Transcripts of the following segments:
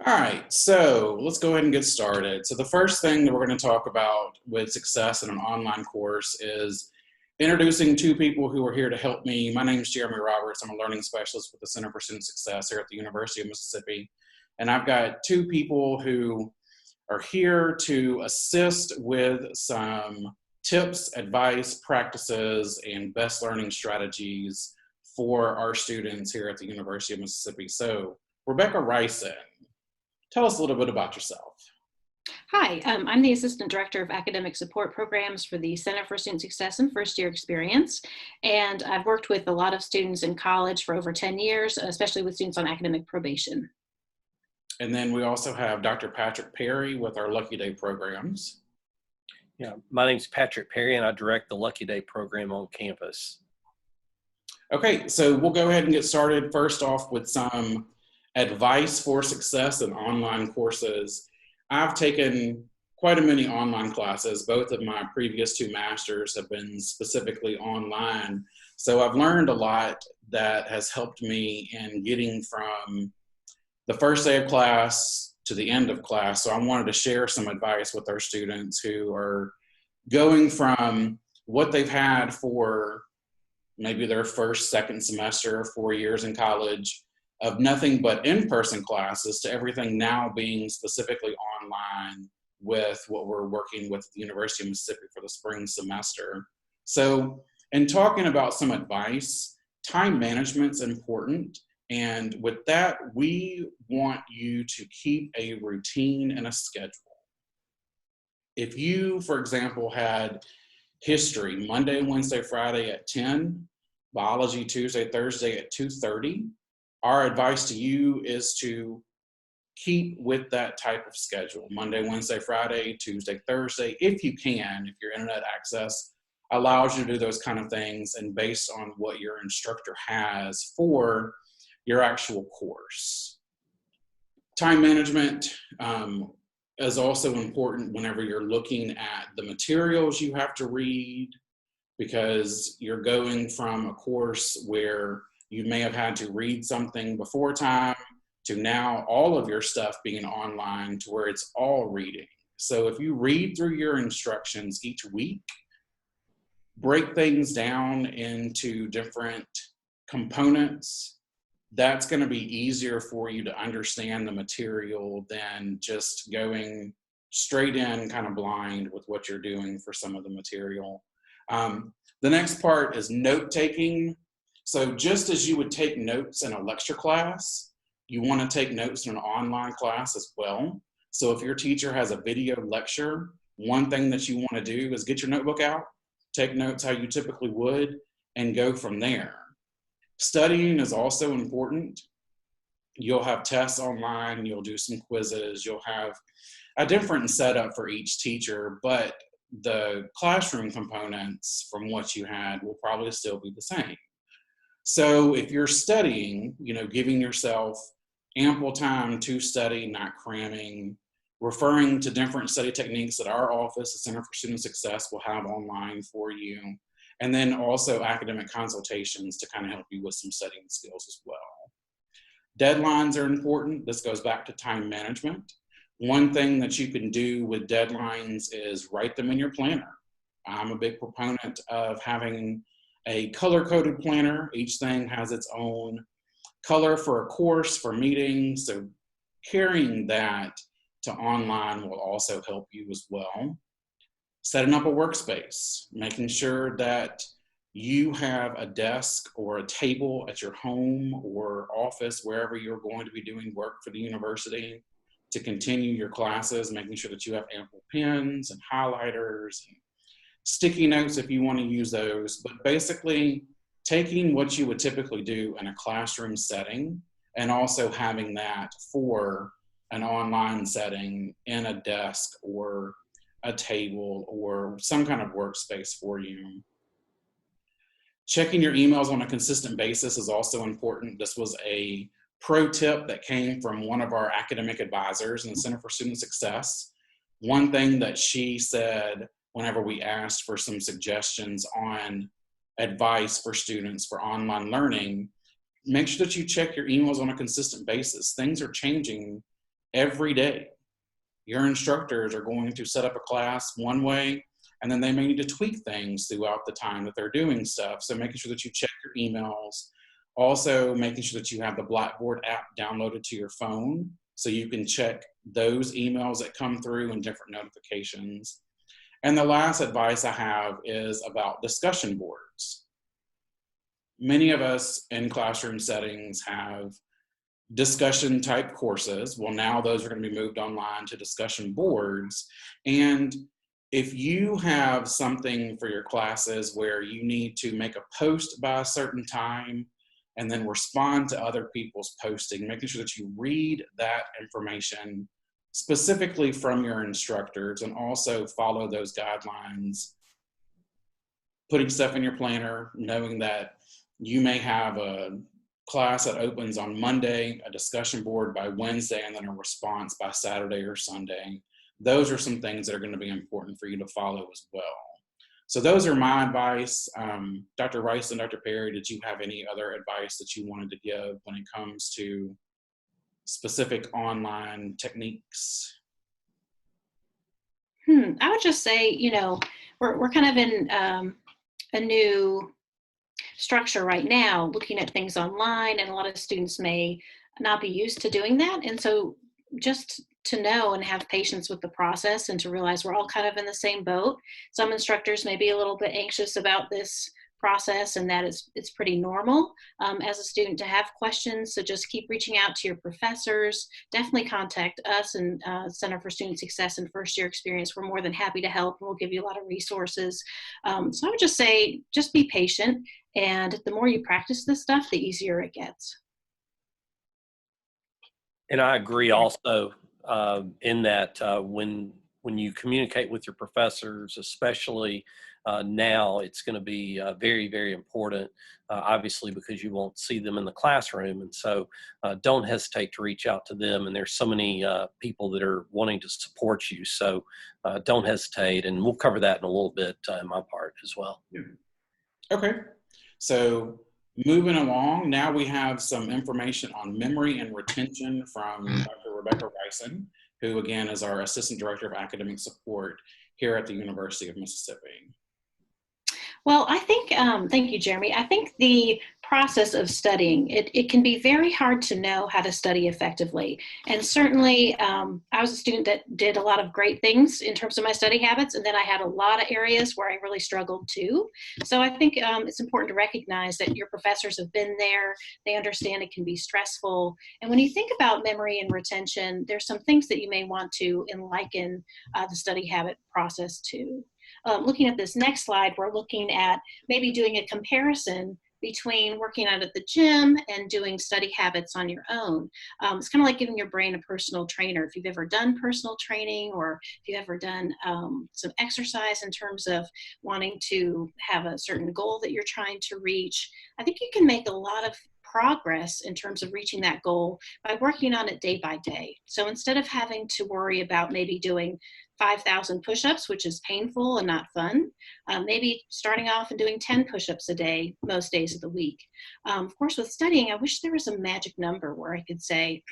All right, so let's go ahead and get started. So the first thing that we're going to talk about with success in an online course is introducing two people who are here to help me. My name is Jeremy Roberts. I'm a learning specialist with the Center for Student Success here at the University of Mississippi. And I've got two people who are here to assist with some tips, advice, practices, and best learning strategies for our students here at the University of Mississippi. So Rebecca Ryson, tell us a little bit about yourself. Hi, I'm the Assistant Director of Academic Support Programs for the Center for Student Success and First Year Experience. And I've worked with a lot of students in college for over 10 years, especially with students on academic probation. And then we also have Dr. Patrick Perry with our Lucky Day programs. Yeah, my name's Patrick Perry and I direct the Lucky Day program on campus. Okay, so we'll go ahead and get started first off with some advice for success in online courses. I've taken quite a many online classes. Both of my previous two masters have been specifically online. So I've learned a lot that has helped me in getting from the first day of class to the end of class. So I wanted to share some advice with our students who are going from what they've had for maybe their first, second semester, 4 years in college, of nothing but in-person classes to everything now being specifically online with what we're working with at the University of Mississippi for the spring semester. So in talking about some advice, time management's important. And with that, we want you to keep a routine and a schedule. If you, for example, had history Monday, Wednesday, Friday at 10, biology Tuesday, Thursday at 2:30, our advice to you is to keep with that type of schedule. Monday, Wednesday, Friday, Tuesday, Thursday, if you can, if your internet access allows you to do those kind of things and based on what your instructor has for your actual course. Time management is also important whenever you're looking at the materials you have to read, because you're going from a course where you may have had to read something before time to now all of your stuff being online to where it's all reading. So if you read through your instructions each week, break things down into different components, that's going to be easier for you to understand the material than just going straight in kind of blind with what you're doing for some of the material. The next part is note taking. So just as you would take notes in a lecture class, you want to take notes in an online class as well. So if your teacher has a video lecture, one thing that you want to do is get your notebook out, take notes how you typically would, and go from there. Studying is also important. You'll have tests online, you'll do some quizzes, you'll have a different setup for each teacher, but the classroom components from what you had will probably still be the same. So if you're studying, giving yourself ample time to study, not cramming, referring to different study techniques that our office, the Center for Student Success, will have online for you. And then also academic consultations to kind of help you with some studying skills as well. Deadlines are important. This goes back to time management. One thing that you can do with deadlines is write them in your planner. I'm a big proponent of having a color-coded planner. Each thing has its own color for a course, for meetings. So carrying that to online will also help you as well. Setting up a workspace, making sure that you have a desk or a table at your home or office, wherever you're going to be doing work for the university, to continue your classes, making sure that you have ample pens and highlighters and sticky notes if you want to use those. But basically taking what you would typically do in a classroom setting and also having that for an online setting in a desk or a table or some kind of workspace for you. Checking your emails on a consistent basis is also important. This was a pro tip that came from one of our academic advisors in the Center for Student Success. One thing that she said whenever we asked for some suggestions on advice for students for online learning, make sure that you check your emails on a consistent basis. Things are changing every day. Your instructors are going to set up a class one way, and then they may need to tweak things throughout the time that they're doing stuff. So making sure that you check your emails, also making sure that you have the Blackboard app downloaded to your phone so you can check those emails that come through and different notifications. And the last advice I have is about discussion boards. Many of us in classroom settings have discussion type courses. Well, now those are going to be moved online to discussion boards. And if you have something for your classes where you need to make a post by a certain time and then respond to other people's posting, making sure that you read that information specifically from your instructors and also follow those guidelines, putting stuff in your planner, knowing that you may have a class that opens on Monday, a discussion board by Wednesday, and then a response by Saturday or Sunday. Those are some things that are going to be important for you to follow as well. So those are my advice. Dr. Rice and Dr. Perry, did you have any other advice that you wanted to give when it comes to specific online techniques? I would just say, you know, we're kind of in a new structure right now, looking at things online, and a lot of students may not be used to doing that. And so just to know and have patience with the process and to realize we're all kind of in the same boat. Some instructors may be a little bit anxious about this process, and that it's pretty normal as a student to have questions. So just keep reaching out to your professors. Definitely contact us and Center for Student Success and First Year Experience. We're more than happy to help, and we'll give you a lot of resources. So I would just say, just be patient, and the more you practice this stuff, the easier it gets. And I agree also in that when you communicate with your professors, especially now, it's going to be very, very important, obviously, because you won't see them in the classroom. And so don't hesitate to reach out to them. And there's so many people that are wanting to support you. So don't hesitate. And we'll cover that in a little bit in my part as well. Yeah. Okay. So moving along, now we have some information on memory and retention from Dr. Rebecca Ryson, who again is our Assistant Director of Academic Support here at the University of Mississippi. Well, I think, thank you, Jeremy. I think the process of studying, it can be very hard to know how to study effectively. And certainly, I was a student that did a lot of great things in terms of my study habits, and then I had a lot of areas where I really struggled too. So I think it's important to recognize that your professors have been there, they understand it can be stressful. And when you think about memory and retention, there's some things that you may want to liken the study habit process to. Looking at this next slide, we're looking at maybe doing a comparison between working out at the gym and doing study habits on your own. It's kind of like giving your brain a personal trainer. If you've ever done personal training, or if you've ever done some exercise in terms of wanting to have a certain goal that you're trying to reach, I think you can make a lot of progress in terms of reaching that goal by working on it day by day. So instead of having to worry about maybe doing 5,000 push-ups, which is painful and not fun, maybe starting off and doing 10 push-ups a day most days of the week. Of course, with studying, I wish there was a magic number where I could say,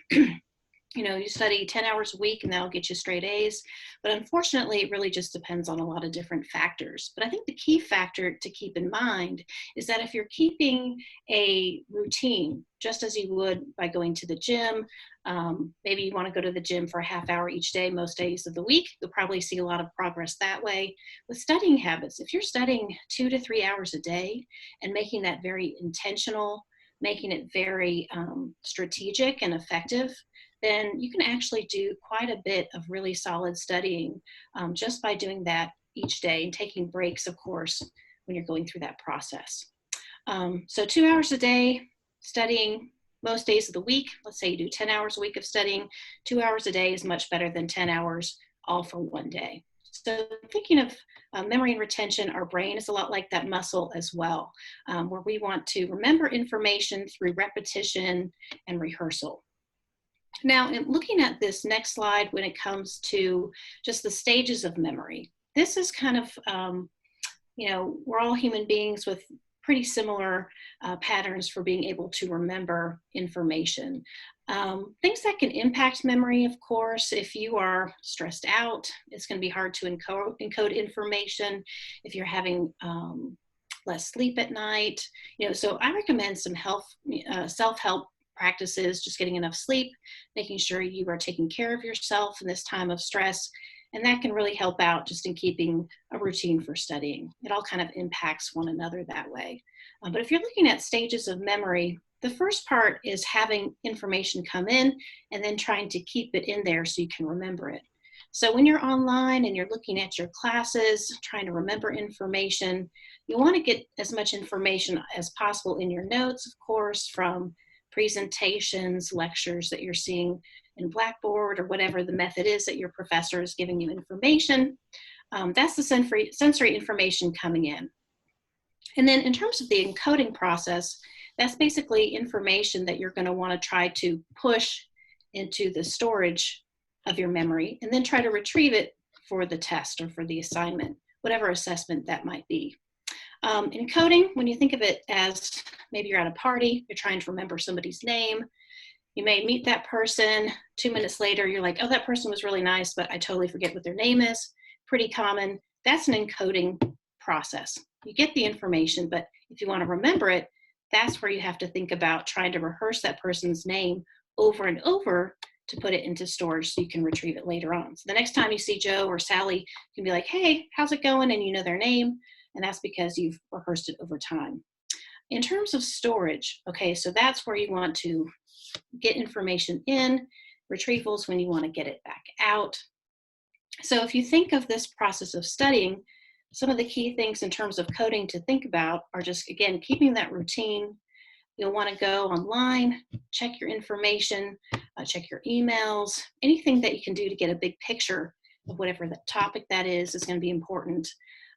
you know, you study 10 hours a week and that'll get you straight A's. But unfortunately, it really just depends on a lot of different factors. But I think the key factor to keep in mind is that if you're keeping a routine, just as you would by going to the gym, maybe you want to go to the gym for a half hour each day, most days of the week, you'll probably see a lot of progress that way. With studying habits, if you're studying 2 to 3 hours a day and making that very intentional, making it very strategic and effective, then you can actually do quite a bit of really solid studying just by doing that each day and taking breaks, of course, when you're going through that process. So 2 hours a day studying most days of the week. Let's say you do 10 hours a week of studying. 2 hours a day is much better than 10 hours all for one day. So thinking of memory and retention, our brain is a lot like that muscle as well, where we want to remember information through repetition and rehearsal. Now, in looking at this next slide, when it comes to just the stages of memory, this is kind of, you know, we're all human beings with pretty similar patterns for being able to remember information. Things that can impact memory, of course, if you are stressed out, it's going to be hard to encode information. If you're having less sleep at night, so I recommend some self-help practices, just getting enough sleep, making sure you are taking care of yourself in this time of stress. And that can really help out just in keeping a routine for studying. It all kind of impacts one another that way. But if you're looking at stages of memory, the first part is having information come in and then trying to keep it in there so you can remember it. So when you're online and you're looking at your classes, trying to remember information, you want to get as much information as possible in your notes, of course, from presentations, lectures that you're seeing in Blackboard or whatever the method is that your professor is giving you information. That's the sensory information coming in. And then in terms of the encoding process, that's basically information that you're going to want to try to push into the storage of your memory and then try to retrieve it for the test or for the assignment, whatever assessment that might be. Encoding, when you think of it as maybe you're at a party, you're trying to remember somebody's name, you may meet that person, 2 minutes later, you're like, oh, that person was really nice, but I totally forget what their name is. Pretty common. That's an encoding process. You get the information, but if you want to remember it, that's where you have to think about trying to rehearse that person's name over and over to put it into storage so you can retrieve it later on. So the next time you see Joe or Sally, you can be like, hey, how's it going? And you know their name, and that's because you've rehearsed it over time. In terms of storage, okay, so that's where you want to get information in, retrievals when you want to get it back out. So if you think of this process of studying, some of the key things in terms of coding to think about are just, again, keeping that routine. You'll want to go online, check your information, check your emails, anything that you can do to get a big picture of whatever the topic that is going to be important.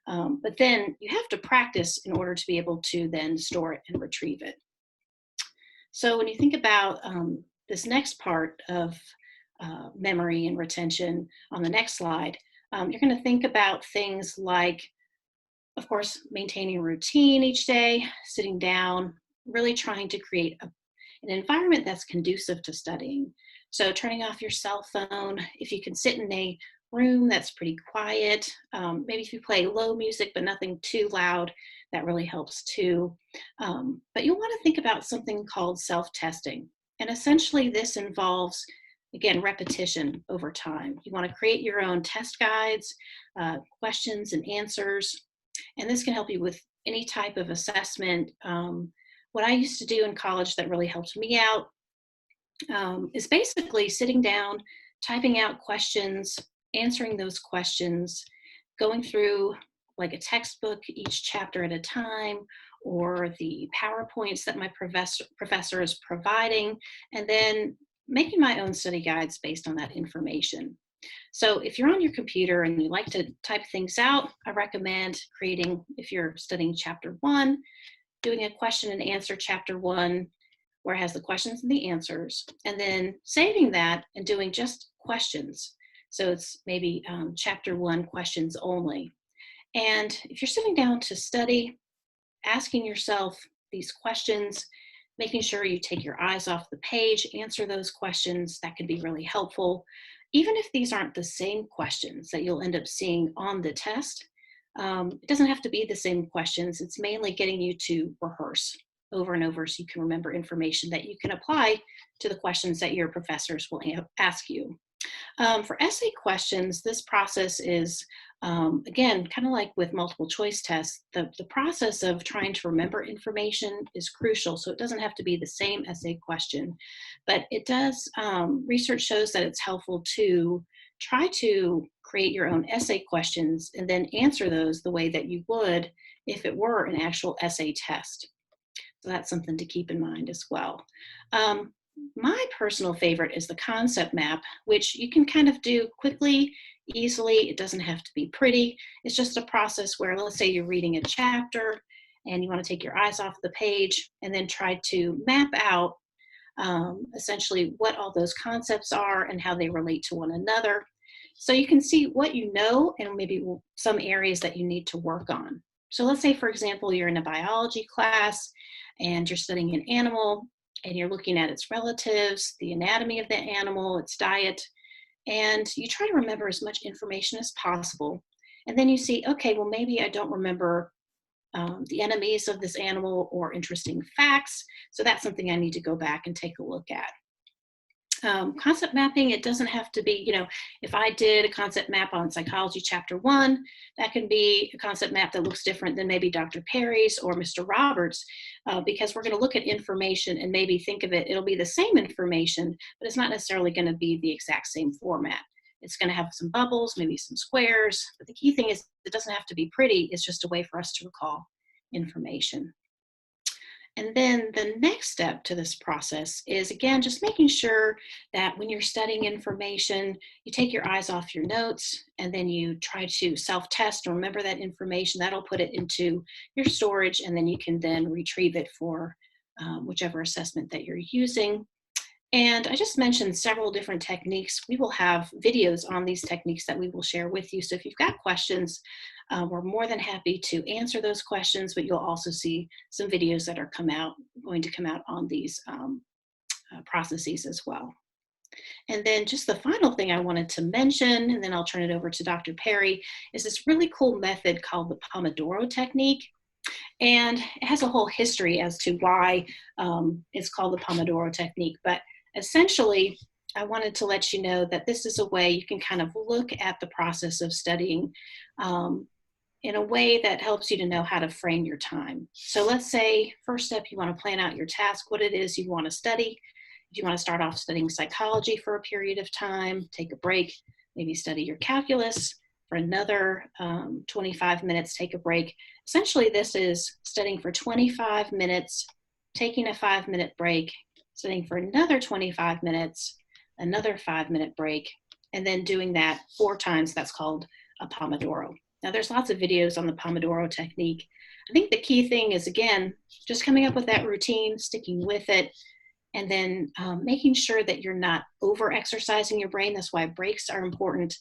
But then you have to practice in order to be able to then store it and retrieve it. So when you think about this next part of memory and retention on the next slide, you're going to think about things like, of course, maintaining a routine each day, sitting down, really trying to create an environment that's conducive to studying. So turning off your cell phone, if you can sit in a room that's pretty quiet, maybe if you play low music but nothing too loud, that really helps too. But you'll want to think about something called self-testing. And essentially this involves, again, repetition over time. You want to create your own test guides, questions and answers, and this can help you with any type of assessment. What I used to do in college that really helped me out is basically sitting down, typing out questions, answering those questions, going through like a textbook, each chapter at a time, or the PowerPoints that my professor is providing, and then making my own study guides based on that information. So if you're on your computer and you like to type things out, I recommend creating, if you're studying chapter 1, doing a question and answer chapter 1, where it has the questions and the answers, and then saving that and doing just questions. So it's maybe chapter 1 questions only. And if you're sitting down to study, asking yourself these questions, making sure you take your eyes off the page, answer those questions, that can be really helpful. Even if these aren't the same questions that you'll end up seeing on the test, it doesn't have to be the same questions. It's mainly getting you to rehearse over and over so you can remember information that you can apply to the questions that your professors will ask you. For essay questions, this process is, again, kind of like with multiple choice tests, the process of trying to remember information is crucial. So it doesn't have to be the same essay question, but it does, research shows that it's helpful to try to create your own essay questions and then answer those the way that you would if it were an actual essay test. So that's something to keep in mind as well. My personal favorite is the concept map, which you can kind of do quickly, easily. It doesn't have to be pretty. It's just a process where, let's say you're reading a chapter and you want to take your eyes off the page and then try to map out essentially what all those concepts are and how they relate to one another. So you can see what you know and maybe some areas that you need to work on. So let's say, for example, you're in a biology class and you're studying an animal and you're looking at its relatives, the anatomy of the animal, its diet, and you try to remember as much information as possible. And then you see, okay, well, maybe I don't remember the enemies of this animal or interesting facts. So that's something I need to go back and take a look at. Concept mapping, it doesn't have to be, if I did a concept map on psychology chapter 1, that can be a concept map that looks different than maybe Dr. Perry's or Mr. Roberts, because we're going to look at information and maybe think of it, it'll be the same information, but it's not necessarily going to be the exact same format. It's going to have some bubbles, maybe some squares, but the key thing is it doesn't have to be pretty. It's just a way for us to recall information. And then the next step to this process is, again, just making sure that when you're studying information, you take your eyes off your notes and then you try to self-test and remember that information. That'll put it into your storage, and then you can then retrieve it for whichever assessment that you're using. And I just mentioned several different techniques. We will have videos on these techniques that we will share with you. So if you've got questions, we're more than happy to answer those questions, but you'll also see some videos that are going to come out on these processes as well. And then just the final thing I wanted to mention, and then I'll turn it over to Dr. Perry, is this really cool method called the Pomodoro Technique. And it has a whole history as to why it's called the Pomodoro Technique. But essentially, I wanted to let you know that this is a way you can kind of look at the process of studying in a way that helps you to know how to frame your time. So let's say, first step, you want to plan out your task, what it is you want to study. If you want to start off studying psychology for a period of time, take a break, maybe study your calculus for another 25 minutes, take a break. Essentially, this is studying for 25 minutes, taking a 5-minute break, studying for another 25 minutes, another 5-minute break, and then doing that 4 times. That's called a Pomodoro. Now, there's lots of videos on the Pomodoro technique. I think the key thing is, again, just coming up with that routine, sticking with it, and then making sure that you're not over-exercising your brain. That's why breaks are important,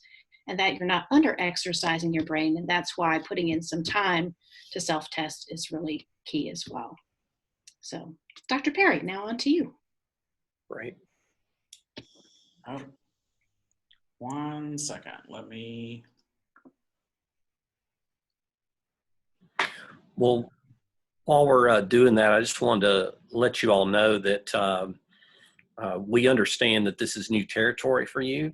and that you're not under-exercising your brain. And that's why putting in some time to self-test is really key as well. So, Dr. Perry, now on to you. Great. Oh, 1 second. Let me. Well, while we're doing that, I just wanted to let you all know that we understand that this is new territory for you.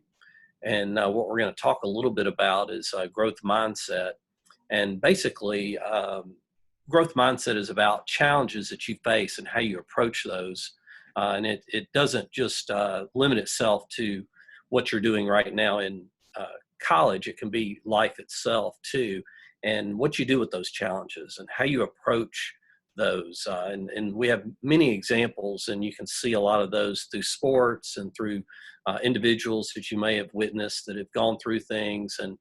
And what we're going to talk a little bit about is growth mindset. And basically, growth mindset is about challenges that you face and how you approach those. And it doesn't just limit itself to what you're doing right now in college. It can be life itself too, and what you do with those challenges and how you approach those. And we have many examples, and you can see a lot of those through sports and through individuals that you may have witnessed that have gone through things, and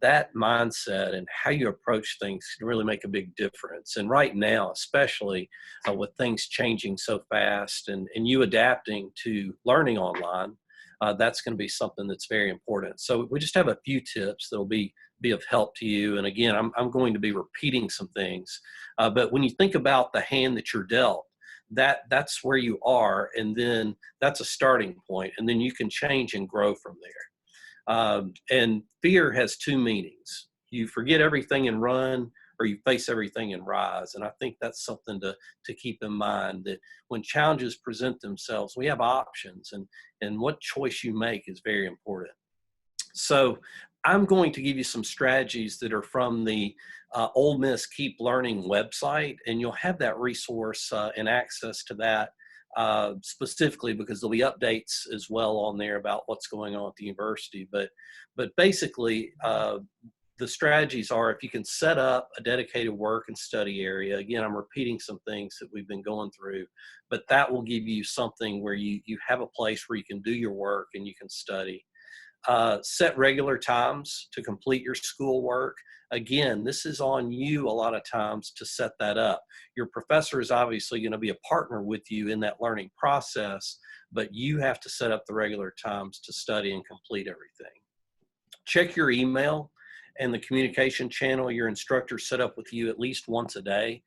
that mindset and how you approach things can really make a big difference. And right now, especially with things changing so fast and you adapting to learning online, that's going to be something that's very important. So we just have a few tips that'll be of help to you. And again, I'm going to be repeating some things, but when you think about the hand that you're dealt, that's where you are, and then that's a starting point, and then you can change and grow from there. And fear has 2 meanings. You forget everything and run, or you face everything and rise. And I think that's something to keep in mind, that when challenges present themselves, we have options, and what choice you make is very important. So I'm going to give you some strategies that are from the Ole Miss Keep Learning website, and you'll have that resource and access to that specifically because there'll be updates as well on there about what's going on at the university. But basically, the strategies are, if you can set up a dedicated work and study area. Again, I'm repeating some things that we've been going through, but that will give you something where you have a place where you can do your work and you can study. Set regular times to complete your schoolwork. Again, this is on you a lot of times to set that up. Your professor is obviously going to be a partner with you in that learning process, but you have to set up the regular times to study and complete everything. Check your email and the communication channel your instructor set up with you at least once a day.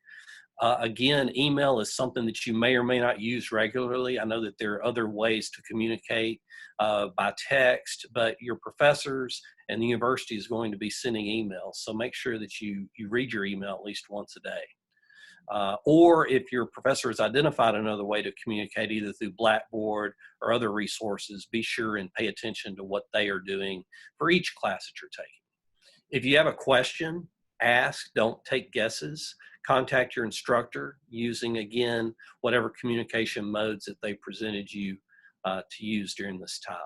Again, email is something that you may or may not use regularly. I know that there are other ways to communicate by text, but your professors and the university is going to be sending emails. So make sure that you read your email at least once a day. Or if your professor has identified another way to communicate, either through Blackboard or other resources, be sure and pay attention to what they are doing for each class that you're taking. If you have a question, ask, don't take guesses. Contact your instructor using, again, whatever communication modes that they presented you to use during this time.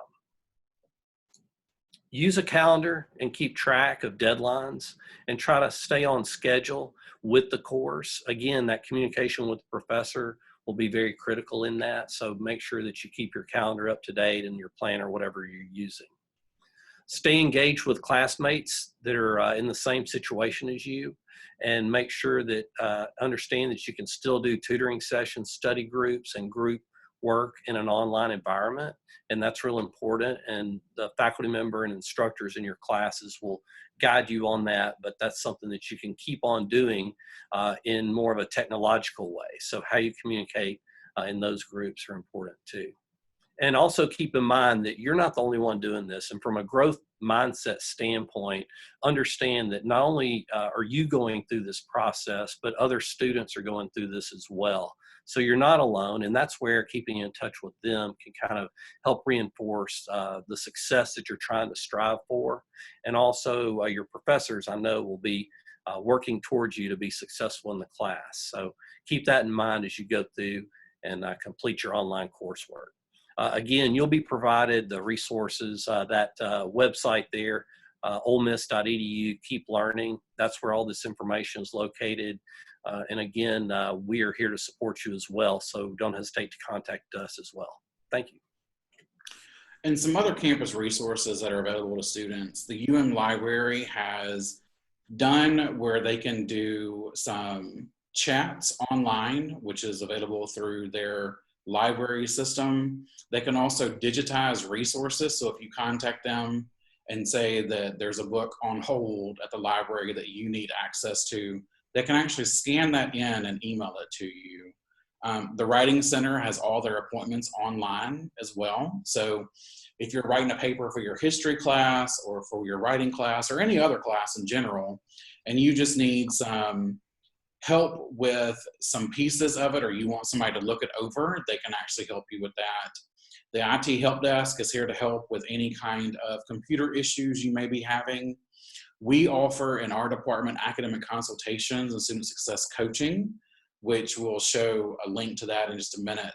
Use a calendar and keep track of deadlines and try to stay on schedule with the course. Again, that communication with the professor will be very critical in that, so make sure that you keep your calendar up to date and your planner, whatever you're using. Stay engaged with classmates that are in the same situation as you, and make sure that understand that you can still do tutoring sessions, study groups, and group work in an online environment, and that's real important, and the faculty member and instructors in your classes will guide you on that, but that's something that you can keep on doing in more of a technological way. So how you communicate in those groups are important too. And also keep in mind that you're not the only one doing this. And from a growth mindset standpoint, understand that not only are you going through this process, but other students are going through this as well. So you're not alone. And that's where keeping in touch with them can kind of help reinforce the success that you're trying to strive for. And also your professors, I know, will be working towards you to be successful in the class. So keep that in mind as you go through and complete your online coursework. Again, you'll be provided the resources, that website there, olemiss.edu, Keep Learning. That's where all this information is located. And again, we are here to support you as well, so don't hesitate to contact us as well. Thank you. And some other campus resources that are available to students. The Library has done where they can do some chats online, which is available through their library system. They can also digitize resources. So if you contact them and say that there's a book on hold at the library that you need access to, they can actually scan that in and email it to you. The Writing Center has all their appointments online as well. So if you're writing a paper for your history class or for your writing class or any other class in general, and you just need some help with some pieces of it, or you want somebody to look it over, they can actually help you with that. The IT help desk is here to help with any kind of computer issues you may be having. We offer in our department academic consultations and student success coaching, which we'll show a link to that in just a minute.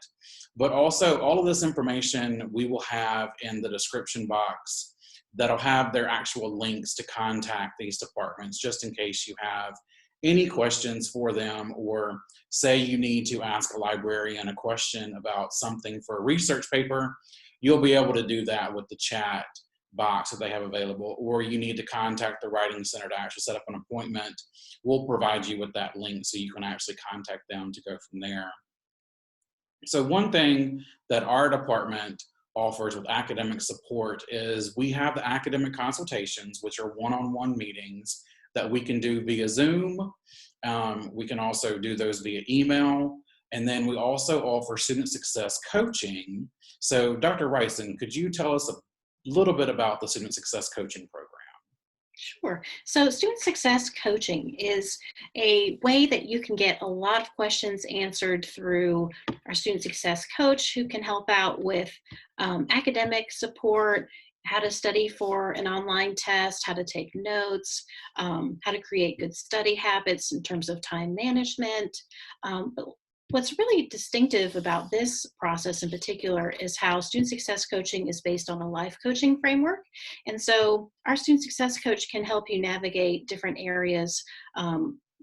But also all of this information we will have in the description box that'll have their actual links to contact these departments, just in case you have any questions for them, or say you need to ask a librarian a question about something for a research paper, you'll be able to do that with the chat box that they have available, or you need to contact the Writing Center to actually set up an appointment. We'll provide you with that link so you can actually contact them to go from there. So one thing that our department offers with academic support is we have the academic consultations, which are one-on-one meetings that we can do via Zoom. We can also do those via email. And then we also offer student success coaching. So Dr. Ryson, could you tell us a little bit about the student success coaching program? Sure. So student success coaching is a way that you can get a lot of questions answered through our student success coach, who can help out with academic support, how to study for an online test, how to take notes, how to create good study habits in terms of time management. But what's really distinctive about this process in particular is how student success coaching is based on a life coaching framework. And so our student success coach can help you navigate different areas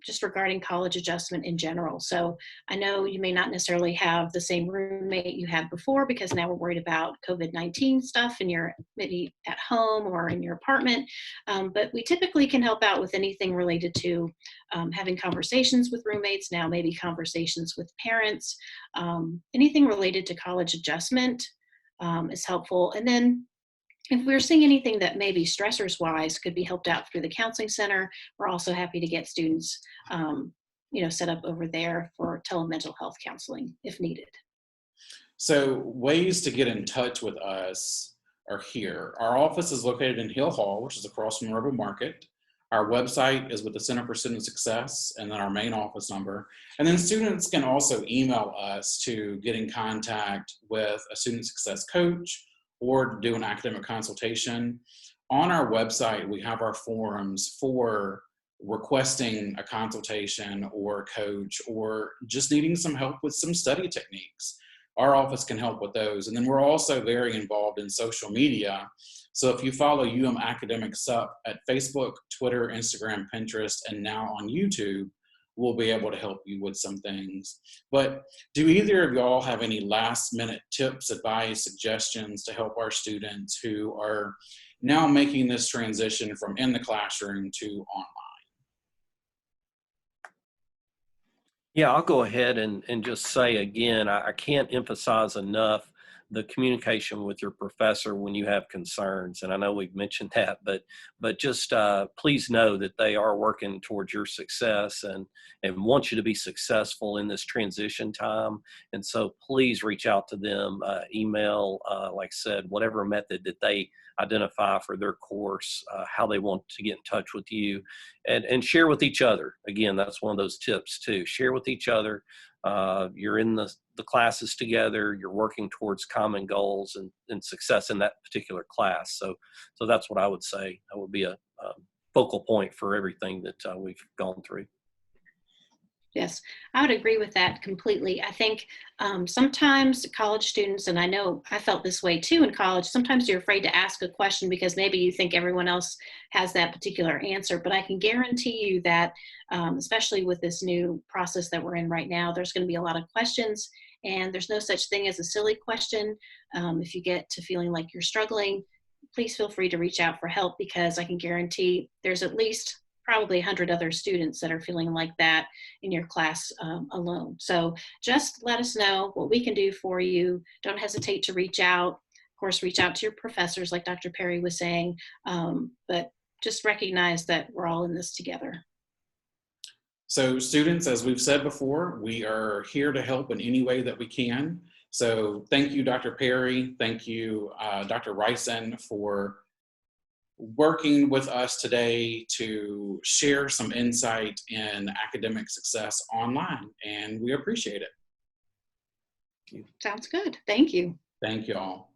just regarding college adjustment in general. So I know you may not necessarily have the same roommate you had before, because now we're worried about COVID-19 stuff and you're maybe at home or in your apartment. But we typically can help out with anything related to having conversations with roommates, now maybe conversations with parents, anything related to college adjustment is helpful. And then If we're seeing anything that maybe stressors wise could be helped out through the counseling center, we're also happy to get students set up over there for telemental health counseling if needed. So ways to get in touch with us are here. Our office is located in Hill Hall, which is across from River Market. Our website is with the Center for Student Success, and then our main office number. And then students can also email us to get in contact with a student success coach or do an academic consultation. On our website, we have our forums for requesting a consultation or a coach or just needing some help with some study techniques. Our office can help with those. And then we're also very involved in social media. So if you follow Academic Sup at Facebook, Twitter, Instagram, Pinterest, and now on YouTube, we'll be able to help you with some things. But do either of y'all have any last minute tips, advice, suggestions to help our students who are now making this transition from in the classroom to online? Yeah, I'll go ahead and just say again, I can't emphasize enough the communication with your professor when you have concerns. And I know we've mentioned that, but just please know that they are working towards your success and want you to be successful in this transition time. And so please reach out to them, email, like I said, whatever method that they identify for their course, how they want to get in touch with you, and share with each other. Again, that's one of those tips too. Share with each other. You're in the classes together, you're working towards common goals and success in that particular class. So that's what I would say. That would be a focal point for everything that we've gone through. Yes, I would agree with that completely. I think sometimes college students, and I know I felt this way too in college, sometimes you're afraid to ask a question because maybe you think everyone else has that particular answer. But I can guarantee you that, especially with this new process that we're in right now, there's going to be a lot of questions, and there's no such thing as a silly question. If you get to feeling like you're struggling, please feel free to reach out for help, because I can guarantee there's at least probably 100 other students that are feeling like that in your class alone. So just let us know what we can do for you. Don't hesitate to reach out. Of course, reach out to your professors like Dr. Perry was saying, but just recognize that we're all in this together. So students, as we've said before, we are here to help in any way that we can. So thank you, Dr. Perry. Thank you, Dr. Ryson, for working with us today to share some insight in academic success online, and we appreciate it. Sounds good. Thank you. Thank you all.